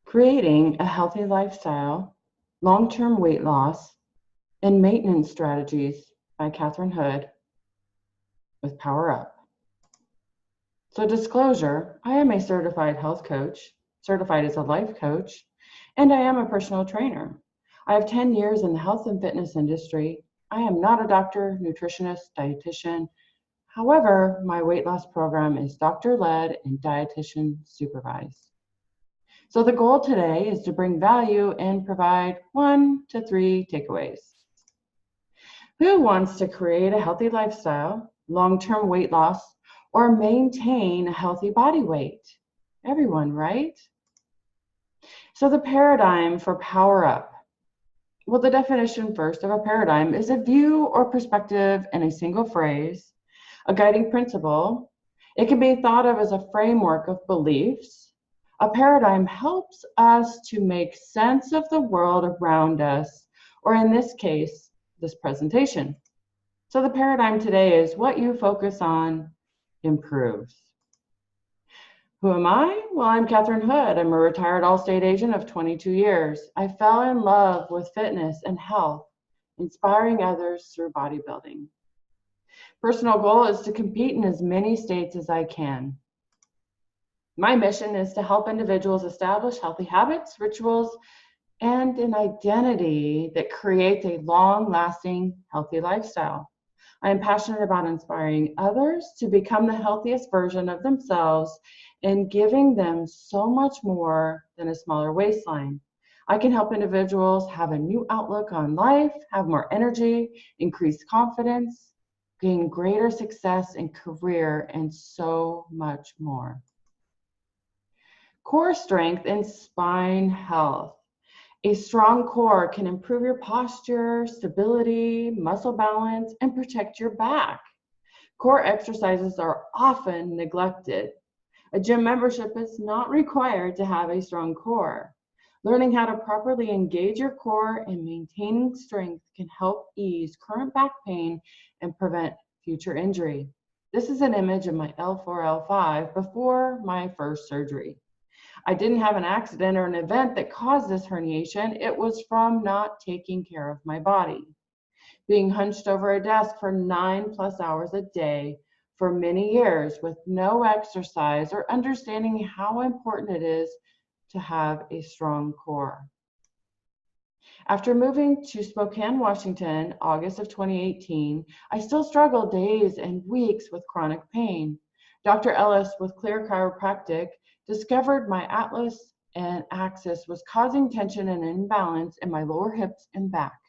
Creating a healthy lifestyle, long-term weight loss, and maintenance strategies by Katherine Hood with Power Up. So disclosure, I am a certified health coach, certified as a life coach, and I am a personal trainer. I have 10 years in the health and fitness industry. I am not a doctor, nutritionist, dietitian. However, my weight loss program is doctor-led and dietitian supervised. So the goal today is to bring value and provide 1 to 3 takeaways. Who wants to create a healthy lifestyle, long-term weight loss, or maintain a healthy body weight? Everyone, right? So the paradigm for Power Up. Well, the definition first of a paradigm is a view or perspective in a single phrase, a guiding principle. It can be thought of as a framework of beliefs. A paradigm helps us to make sense of the world around us, or in this case, this presentation. So the paradigm today is what you focus on improves. Who am I? Well, I'm Katherine Hood. I'm a retired Allstate agent of 22 years. I fell in love with fitness and health, inspiring others through bodybuilding. Personal goal is to compete in as many states as I can. My mission is to help individuals establish healthy habits, rituals, and an identity that creates a long-lasting, healthy lifestyle. I am passionate about inspiring others to become the healthiest version of themselves and giving them so much more than a smaller waistline. I can help individuals have a new outlook on life, have more energy, increase confidence, gain greater success in career, and so much more. Core strength and spine health. A strong core can improve your posture, stability, muscle balance, and protect your back. Core exercises are often neglected. A gym membership is not required to have a strong core. Learning how to properly engage your core and maintaining strength can help ease current back pain and prevent future injury. This is an image of my L4, L5 before my first surgery. I didn't have an accident or an event that caused this herniation. It was from not taking care of my body. Being hunched over a desk for 9+ hours a day for many years with no exercise or understanding how important it is to have a strong core. After moving to Spokane, Washington, August of 2018, I still struggled days and weeks with chronic pain. Dr. Ellis with Clear Chiropractic discovered my atlas and axis was causing tension and imbalance in my lower hips and back.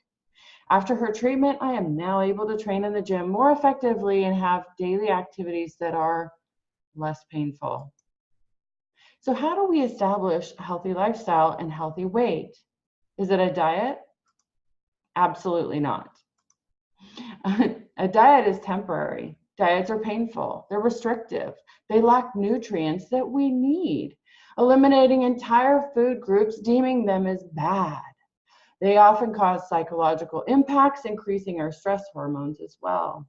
After her treatment, I am now able to train in the gym more effectively and have daily activities that are less painful. So how do we establish a healthy lifestyle and healthy weight? Is it a diet? Absolutely not. A diet is temporary. Diets are painful. They're restrictive. They lack nutrients that we need, eliminating entire food groups, deeming them as bad. They often cause psychological impacts, increasing our stress hormones as well.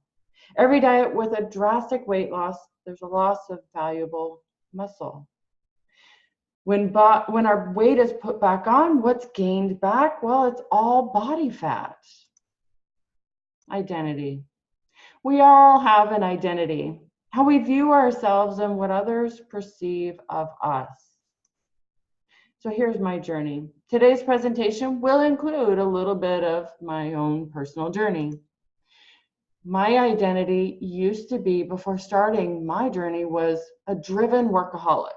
Every diet with a drastic weight loss, there's a loss of valuable muscle. When our weight is put back on, what's gained back? Well, it's all body fat. Identity. We all have an identity, how we view ourselves and what others perceive of us. So here's my journey. Today's presentation will include a little bit of my own personal journey. My identity used to be, before starting my journey, was a driven workaholic.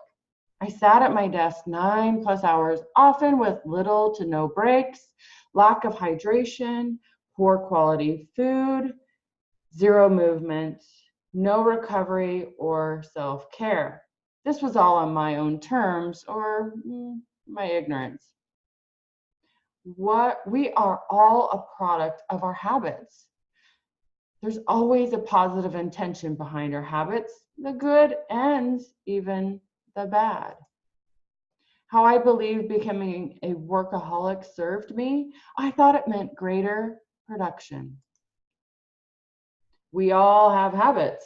I sat at my desk 9+ hours, often with little to no breaks, lack of hydration, poor quality food, zero movement, no recovery or self-care. This was all on my own terms or my ignorance. We are all a product of our habits. There's always a positive intention behind our habits, the good and even the bad. How I believe becoming a workaholic served me, I thought it meant greater production. We all have habits,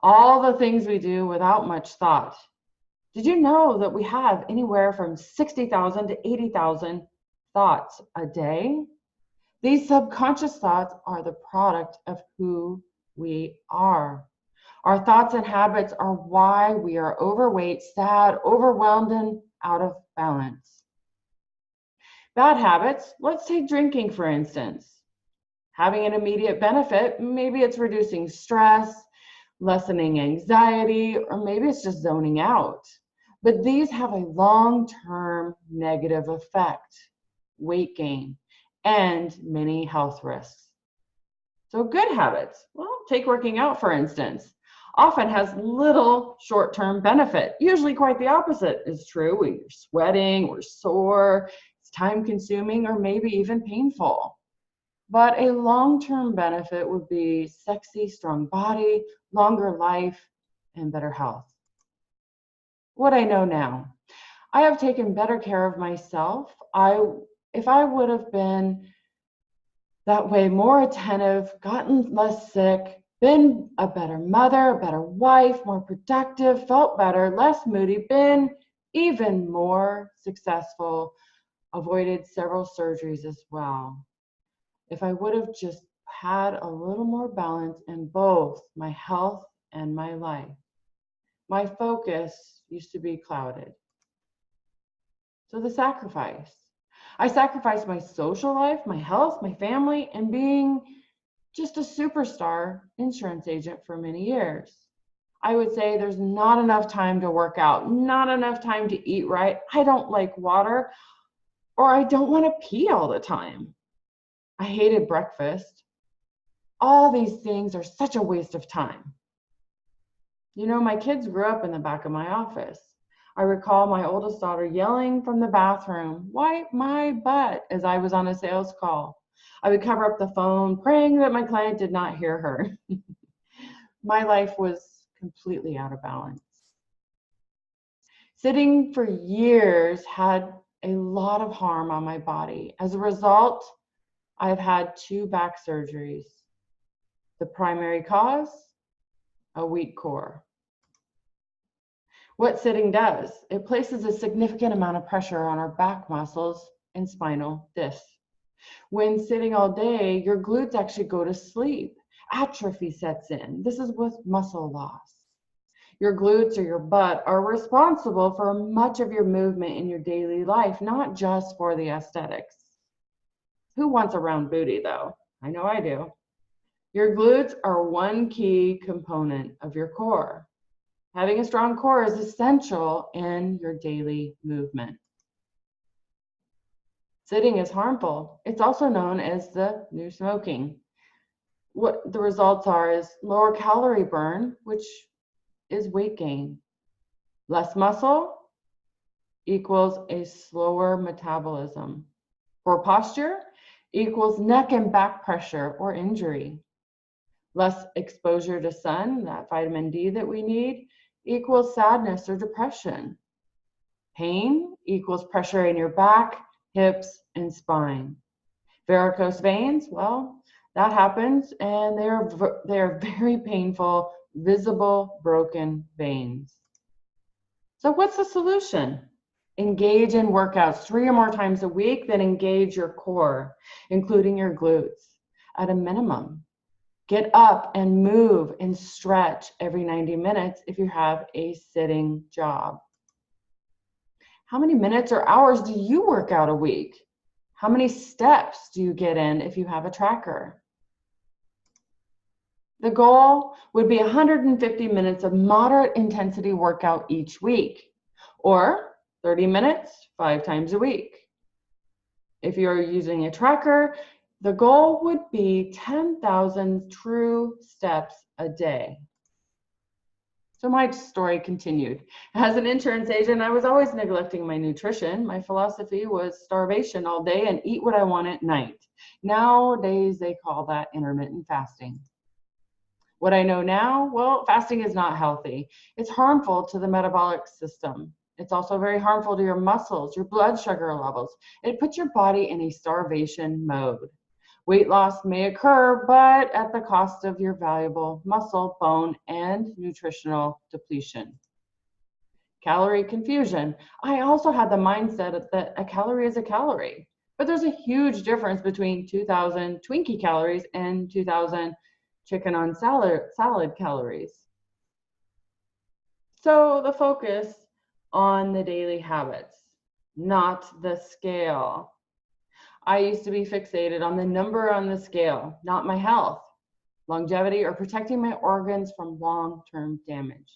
all the things we do without much thought. Did you know that we have anywhere from 60,000 to 80,000 thoughts a day? These subconscious thoughts are the product of who we are. Our thoughts and habits are why we are overweight, sad, overwhelmed, and out of balance. Bad habits, let's take drinking for instance. Having an immediate benefit, maybe it's reducing stress, lessening anxiety, or maybe it's just zoning out. But these have a long-term negative effect, weight gain, and many health risks. So good habits, well, take working out for instance, often has little short-term benefit. Usually quite the opposite is true. We're sweating, we're sore, it's time-consuming, or maybe even painful. But a long-term benefit would be sexy, strong body, longer life, and better health. What I know now, I have taken better care of myself. If I would have been that way, more attentive, gotten less sick, been a better mother, a better wife, more productive, felt better, less moody, been even more successful, avoided several surgeries as well. If I would have just had a little more balance in both my health and my life. My focus used to be clouded. So the sacrifice. I sacrificed my social life, my health, my family, and being just a superstar insurance agent for many years. I would say there's not enough time to work out, not enough time to eat right. I don't like water, or I don't want to pee all the time. I hated breakfast. All these things are such a waste of time. You know, my kids grew up in the back of my office. I recall my oldest daughter yelling from the bathroom, "Wipe my butt," as I was on a sales call. I would cover up the phone, praying that my client did not hear her. My life was completely out of balance. Sitting for years had a lot of harm on my body. As a result, I've had 2 back surgeries. The primary cause, a weak core. What sitting does, it places a significant amount of pressure on our back muscles and spinal discs. When sitting all day, your glutes actually go to sleep. Atrophy sets in. This is with muscle loss. Your glutes or your butt are responsible for much of your movement in your daily life, not just for the aesthetics. Who wants a round booty though? I know I do. Your glutes are one key component of your core. Having a strong core is essential in your daily movement. Sitting is harmful. It's also known as the new smoking. What the results are is lower calorie burn, which is weight gain. Less muscle equals a slower metabolism. Poor posture equals neck and back pressure or injury. Less exposure to sun, that vitamin D that we need, equals sadness or depression. Pain equals pressure in your back, hips, and spine. Varicose veins, well, that happens, and they are very painful, visible, broken veins. So what's the solution? Engage in workouts 3 or more times a week, then engage your core, including your glutes, at a minimum. Get up and move and stretch every 90 minutes if you have a sitting job. How many minutes or hours do you work out a week? How many steps do you get in if you have a tracker? The goal would be 150 minutes of moderate intensity workout each week, or 30 minutes 5 times a week. If you're using a tracker, the goal would be 10,000 true steps a day. So my story continued. As an insurance agent, I was always neglecting my nutrition. My philosophy was starvation all day and eat what I want at night. Nowadays, they call that intermittent fasting. What I know now, well, fasting is not healthy. It's harmful to the metabolic system. It's also very harmful to your muscles, your blood sugar levels. It puts your body in a starvation mode. Weight loss may occur, but at the cost of your valuable muscle, bone, and nutritional depletion. calorie confusion. I also had the mindset that a calorie is a calorie, but there's a huge difference between 2,000 Twinkie calories and 2,000 chicken on salad calories. So the focus on the daily habits, not the scale. I used to be fixated on the number on the scale, not my health, longevity, or protecting my organs from long-term damage.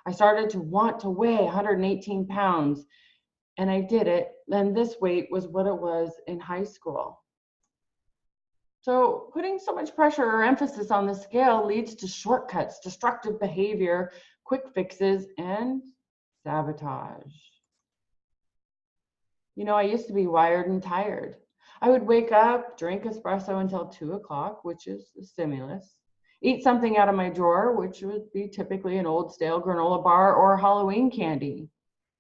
I started to want to weigh 118 pounds, and I did it. And this weight was what it was in high school. So putting so much pressure or emphasis on the scale leads to shortcuts, destructive behavior, quick fixes, and sabotage. You know, I used to be wired and tired. I would wake up, drink espresso until 2 o'clock, which is a stimulus, eat something out of my drawer, which would be typically an old stale granola bar or Halloween candy.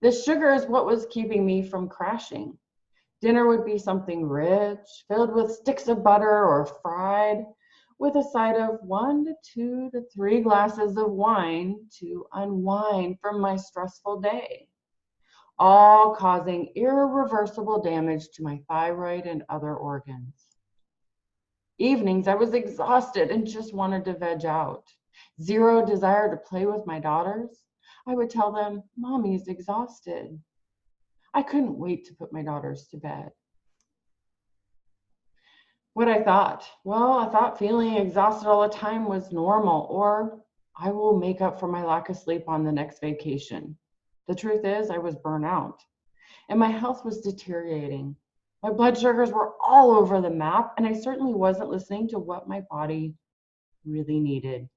The sugar is what was keeping me from crashing. Dinner would be something rich, filled with sticks of butter or fried, with a side of 1 to 2 to 3 glasses of wine to unwind from my stressful day, all causing irreversible damage to my thyroid and other organs. Evenings, I was exhausted and just wanted to veg out. Zero desire to play with my daughters. I would tell them, Mommy's exhausted. I couldn't wait to put my daughters to bed. What I thought? Well, I thought feeling exhausted all the time was normal, or I will make up for my lack of sleep on the next vacation. The truth is, I was burnt out, and my health was deteriorating. My blood sugars were all over the map, and I certainly wasn't listening to what my body really needed.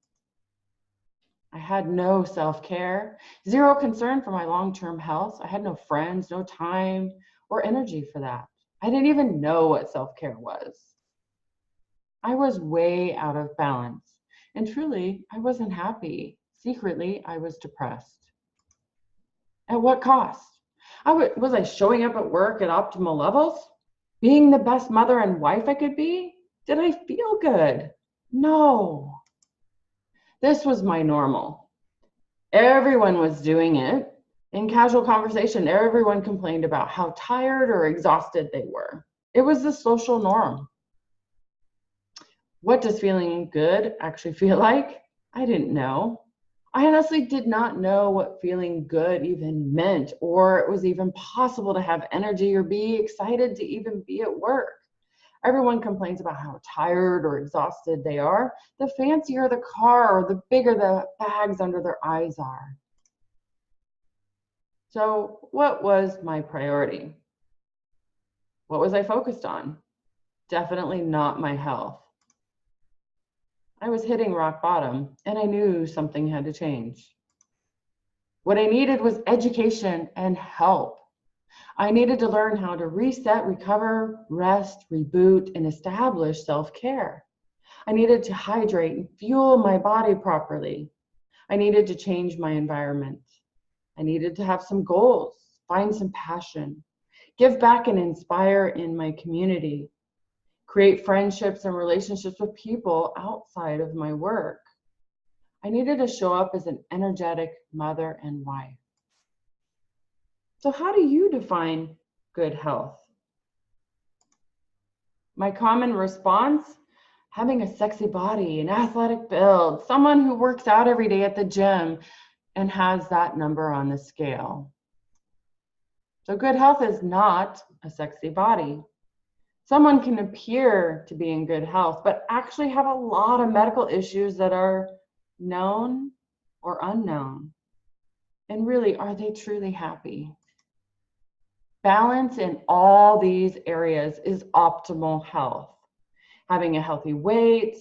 I had no self-care, zero concern for my long-term health. I had no friends, no time or energy for that. I didn't even know what self-care was. I was way out of balance, and truly, I wasn't happy. Secretly, I was depressed. At what cost? Was I showing up at work at optimal levels? Being the best mother and wife I could be? Did I feel good? No. This was my normal. Everyone was doing it. In casual conversation, everyone complained about how tired or exhausted they were. It was the social norm. What does feeling good actually feel like? I didn't know. I honestly did not know what feeling good even meant, or it was even possible to have energy or be excited to even be at work. Everyone complains about how tired or exhausted they are. The fancier the car or the bigger the bags under their eyes are. So what was my priority? What was I focused on? Definitely not my health. I was hitting rock bottom, and I knew something had to change. What I needed was education and help. I needed to learn how to reset, recover, rest, reboot, and establish self-care. I needed to hydrate and fuel my body properly. I needed to change my environment. I needed to have some goals, find some passion, give back and inspire in my community, create friendships and relationships with people outside of my work. I needed to show up as an energetic mother and wife. So how do you define good health? My common response, having a sexy body, an athletic build, someone who works out every day at the gym and has that number on the scale. So good health is not a sexy body. Someone can appear to be in good health, but actually have a lot of medical issues that are known or unknown. And really, are they truly happy? Balance in all these areas is optimal health. Having a healthy weight,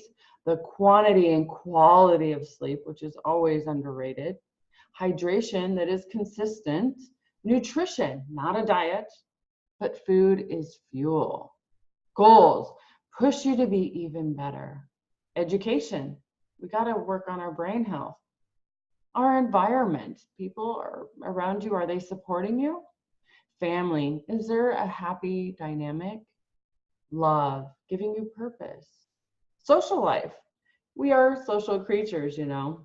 the quantity and quality of sleep, which is always underrated, hydration that is consistent, nutrition, not a diet, but food is fuel. Goals, push you to be even better. Education, we got to work on our brain health. Our environment, people are around you, are they supporting you? Family, is there a happy dynamic? Love, giving you purpose. Social life, we are social creatures, you know.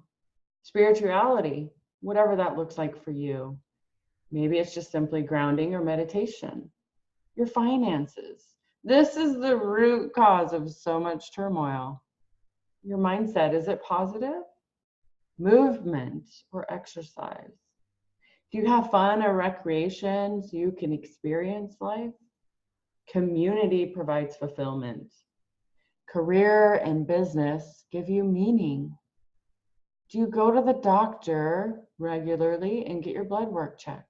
Spirituality, whatever that looks like for you. Maybe it's just simply grounding or meditation. Your finances. This is the root cause of so much turmoil. Your mindset, is it positive? Movement or exercise? Do you have fun or recreation so you can experience life? Community provides fulfillment. Career and business give you meaning. Do you go to the doctor regularly and get your blood work checked?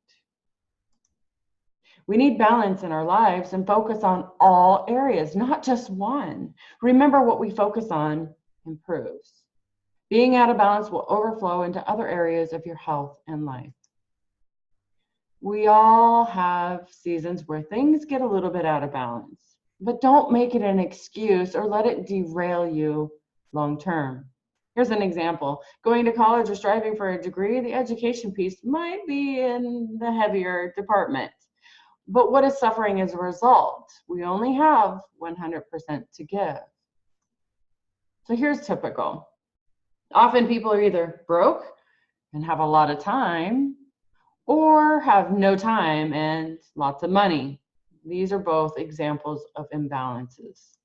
We need balance in our lives and focus on all areas, not just one. Remember, what we focus on improves. Being out of balance will overflow into other areas of your health and life. We all have seasons where things get a little bit out of balance, but don't make it an excuse or let it derail you long term. Here's an example. Going to college or striving for a degree, the education piece might be in the heavier department. But what is suffering as a result? We only have 100% to give. So here's typical. Often people are either broke and have a lot of time, or have no time and lots of money. These are both examples of imbalances.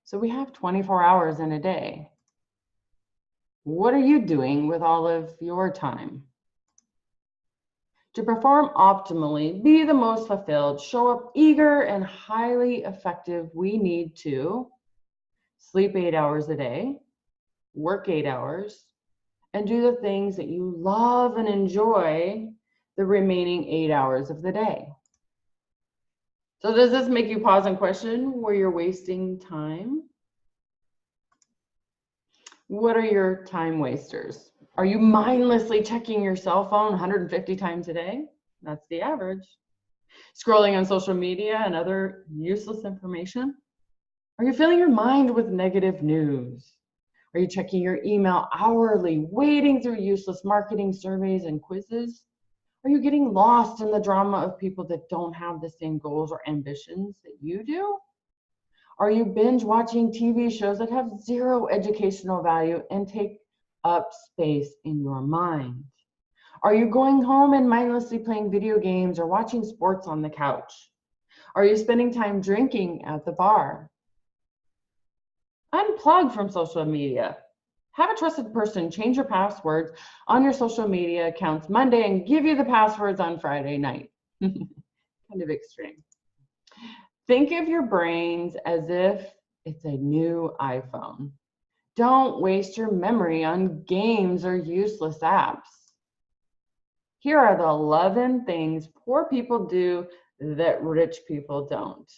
So we have 24 hours in a day. What are you doing with all of your time? To perform optimally, be the most fulfilled, show up eager and highly effective, we need to sleep 8 hours a day, work 8 hours, and do the things that you love and enjoy the remaining 8 hours of the day. So does this make you pause and question where you're wasting time? What are your time wasters? Are you mindlessly checking your cell phone 150 times a day? That's the average. Scrolling on social media and other useless information? Are you filling your mind with negative news? Are you checking your email hourly, wading through useless marketing surveys and quizzes? Are you getting lost in the drama of people that don't have the same goals or ambitions that you do? Are you binge watching TV shows that have zero educational value and take up space in your mind? Are you going home and mindlessly playing video games or watching sports on the couch? Are you spending time drinking at the bar? Unplug from social media. Have a trusted person change your passwords on your social media accounts Monday and give you the passwords on Friday night. Kind of extreme. Think of your brains as if it's a new iPhone. Don't waste your memory on games or useless apps. Here are the 11 things poor people do that rich people don't.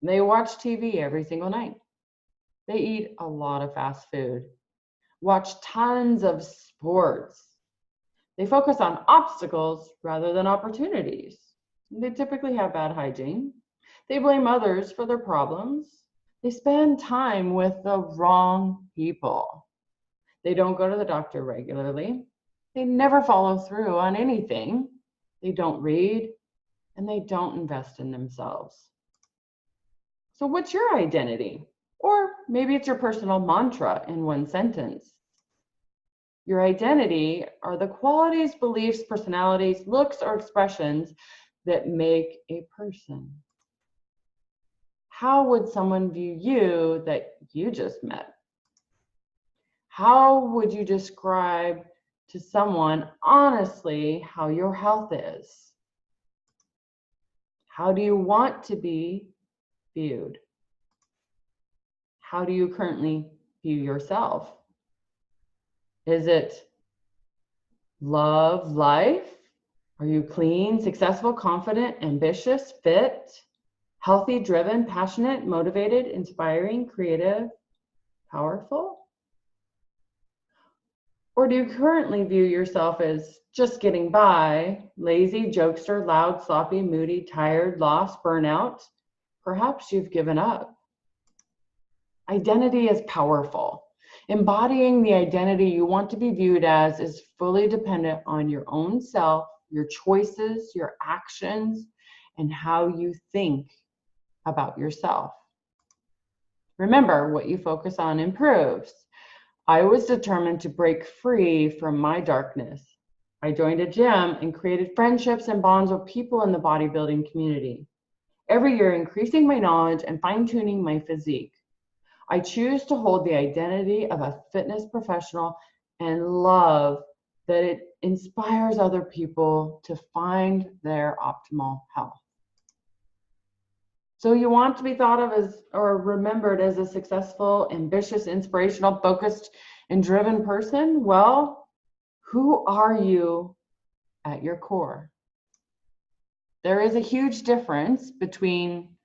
They watch TV every single night. They eat a lot of fast food, watch tons of sports. They focus on obstacles rather than opportunities. They typically have bad hygiene. They blame others for their problems. They spend time with the wrong people. They don't go to the doctor regularly. They never follow through on anything. They don't read, and they don't invest in themselves. So what's your identity? Or maybe it's your personal mantra in one sentence. Your identity are the qualities, beliefs, personalities, looks, or expressions that make a person. How would someone view you that you just met? How would you describe to someone honestly how your health is? How do you want to be viewed? How do you currently view yourself? Is it love life? Are you clean, successful, confident, ambitious, fit, healthy, driven, passionate, motivated, inspiring, creative, powerful? Or do you currently view yourself as just getting by, lazy, jokester, loud, sloppy, moody, tired, lost, burnout? Perhaps you've given up. Identity is powerful. Embodying the identity you want to be viewed as is fully dependent on your own self, your choices, your actions, and how you think about yourself. Remember, what you focus on improves. I was determined to break free from my darkness. I joined a gym and created friendships and bonds with people in the bodybuilding community, every year increasing my knowledge and fine-tuning my physique. I choose to hold the identity of a fitness professional and love that it inspires other people to find their optimal health. So you want to be thought of as or remembered as a successful, ambitious, inspirational, focused, and driven person? Well, who are you at your core? There is a huge difference between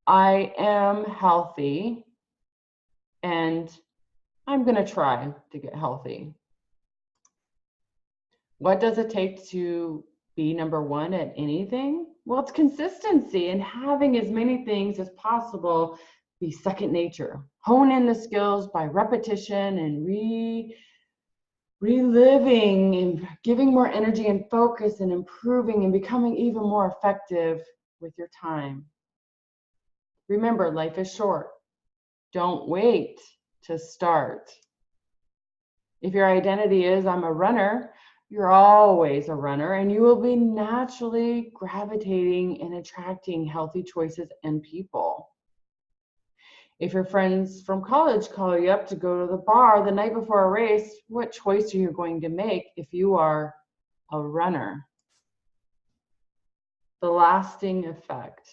I am healthy and I'm going to try to get healthy. What does it take to be number one at anything? Well, it's consistency and having as many things as possible be second nature. Hone in the skills by repetition and reliving and giving more energy and focus and improving and becoming even more effective with your time. Remember, life is short. Don't wait to start. If your identity is I'm a runner, you're always a runner, and you will be naturally gravitating and attracting healthy choices and people. If your friends from college call you up to go to the bar the night before a race, what choice are you going to make if you are a runner? The lasting effect.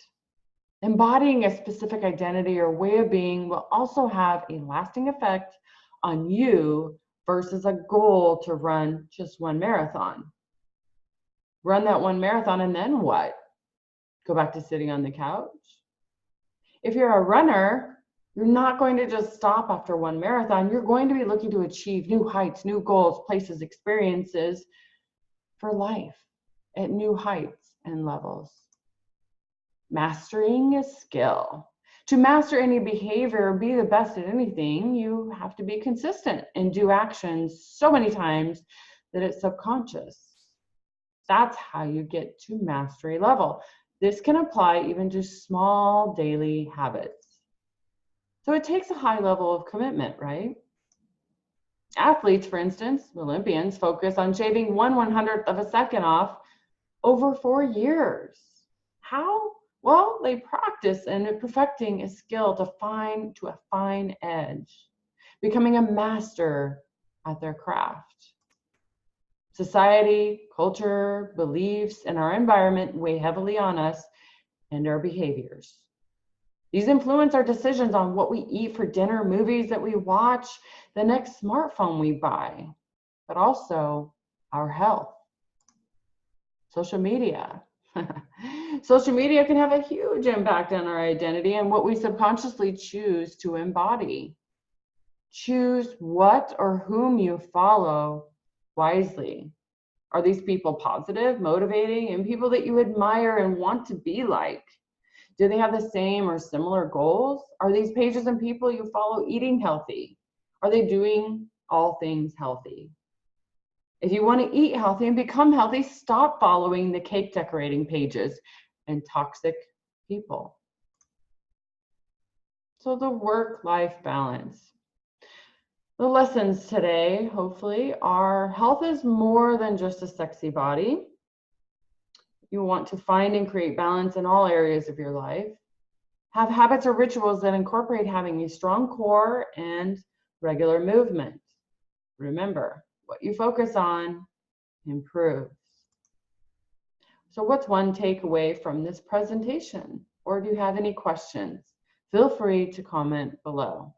Embodying a specific identity or way of being will also have a lasting effect on you versus a goal to run just one marathon. Run that one marathon and then what? Go back to sitting on the couch? If you're a runner, you're not going to just stop after one marathon. You're going to be looking to achieve new heights, new goals, places, experiences for life at new heights and levels. Mastering a skill. To master any behavior or be the best at anything, you have to be consistent and do actions so many times that it's subconscious. That's how you get to mastery level. This can apply even to small daily habits. So it takes a high level of commitment, right? Athletes, for instance, Olympians, focus on shaving 1/100th of a second off over 4 years. How? Well, they practice and perfecting a skill to a fine edge, becoming a master at their craft. Society, culture, beliefs, and our environment weigh heavily on us and our behaviors. These influence our decisions on what we eat for dinner, movies that we watch, the next smartphone we buy, but also our health. Social media. Social media can have a huge impact on our identity and what we subconsciously choose to embody. Choose what or whom you follow wisely. Are these people positive, motivating, and people that you admire and want to be like? Do they have the same or similar goals? Are these pages and people you follow eating healthy? Are they doing all things healthy? If you want to eat healthy and become healthy, stop following the cake decorating pages and toxic people. So the work-life balance. The lessons today, hopefully, are health is more than just a sexy body. You want to find and create balance in all areas of your life. Have habits or rituals that incorporate having a strong core and regular movement. Remember, what you focus on improves. So what's one takeaway from this presentation? Or do you have any questions? Feel free to comment below.